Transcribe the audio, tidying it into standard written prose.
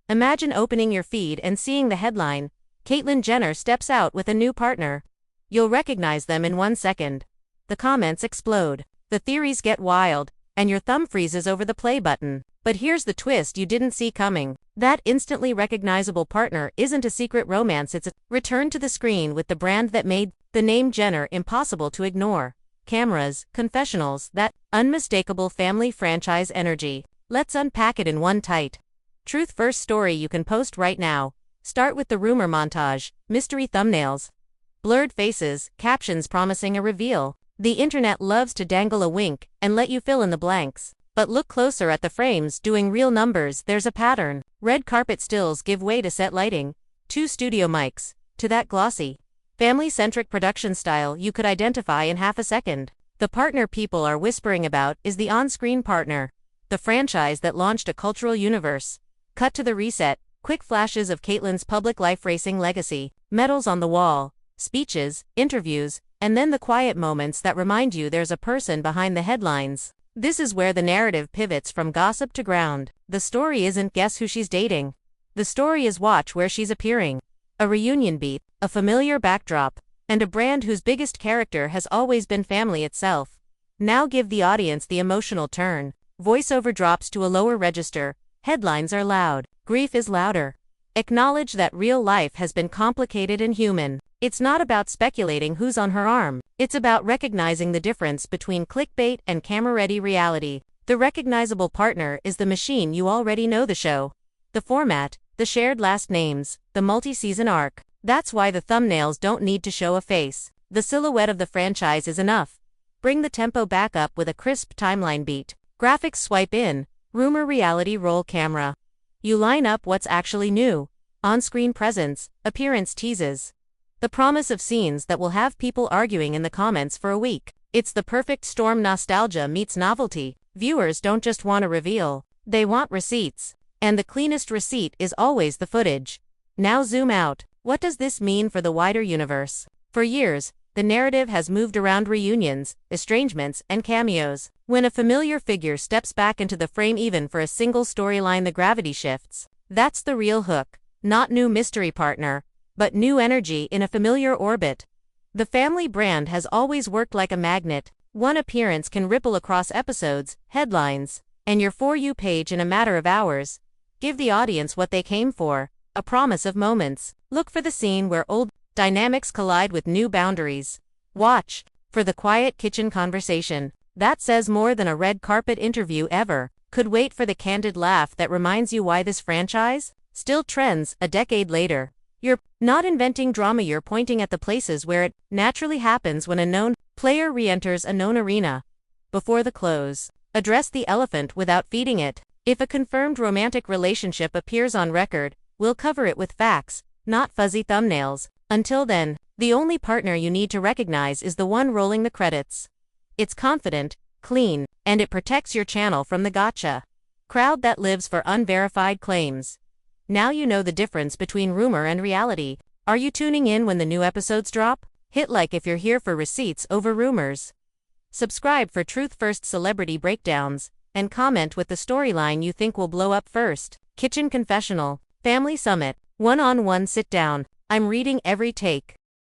Imagine opening your feed and seeing the headline, Caitlyn Jenner steps out with a new partner. You'll recognize them in 1 second. The comments explode. The theories get wild, and your thumb freezes over the play button. But here's the twist you didn't see coming. That instantly recognizable partner isn't a secret romance, it's a return to the screen with the brand that made the name Jenner impossible to ignore. Cameras, confessionals, that unmistakable family franchise energy. Let's unpack it in one tight, truth first story you can post right now. Start with the rumor montage, mystery thumbnails, blurred faces, captions promising a reveal. The internet loves to dangle a wink and let you fill in the blanks. But look closer at the frames, doing real numbers, there's a pattern. Red carpet stills give way to set lighting, 2 studio mics, to that glossy, family-centric production style you could identify in half a second. The partner people are whispering about is the on-screen partner, the franchise that launched a cultural universe. Cut to the reset, quick flashes of Caitlyn's public life racing legacy, medals on the wall, speeches, interviews, and then the quiet moments that remind you there's a person behind the headlines. This is where the narrative pivots from gossip to ground. The story isn't guess who she's dating. The story is watch where she's appearing. A reunion beat, a familiar backdrop, and a brand whose biggest character has always been family itself. Now give the audience the emotional turn. Voiceover drops to a lower register. Headlines are loud. Grief is louder. Acknowledge that real life has been complicated and human. It's not about speculating who's on her arm. It's about recognizing the difference between clickbait and camera-ready reality. The recognizable partner is the machine you already know the show. The format, the shared last names, the multi-season arc. That's why the thumbnails don't need to show a face. The silhouette of the franchise is enough. Bring the tempo back up with a crisp timeline beat. Graphics swipe in, rumor reality roll camera. You line up what's actually new. On-screen presence, appearance teases. The promise of scenes that will have people arguing in the comments for a week. It's the perfect storm. Nostalgia meets novelty. Viewers don't just want a reveal, they want receipts. And the cleanest receipt is always the footage. Now zoom out. What does this mean for the wider universe? For years, the narrative has moved around reunions, estrangements, and cameos. When a familiar figure steps back into the frame even for a single storyline, the gravity shifts. That's the real hook. Not new mystery partner, but new energy in a familiar orbit. The family brand has always worked like a magnet. One appearance can ripple across episodes, headlines, and your For You page in a matter of hours. Give the audience what they came for, a promise of moments. Look for the scene where old dynamics collide with new boundaries. Watch for the quiet kitchen conversation that says more than a red carpet interview ever could. Wait for the candid laugh that reminds you why this franchise still trends a decade later. You're not inventing drama, you're pointing at the places where it naturally happens when a known player re-enters a known arena. Before the close, address the elephant without feeding it. If a confirmed romantic relationship appears on record, we'll cover it with facts, not fuzzy thumbnails. Until then, the only partner you need to recognize is the one rolling the credits. It's confident, clean, and it protects your channel from the gotcha crowd that lives for unverified claims. Now you know the difference between rumor and reality. Are you tuning in when the new episodes drop? Hit like if you're here for receipts over rumors. Subscribe for truth-first celebrity breakdowns, and comment with the storyline you think will blow up first. Kitchen confessional, family summit, one-on-one sit-down. I'm reading every take.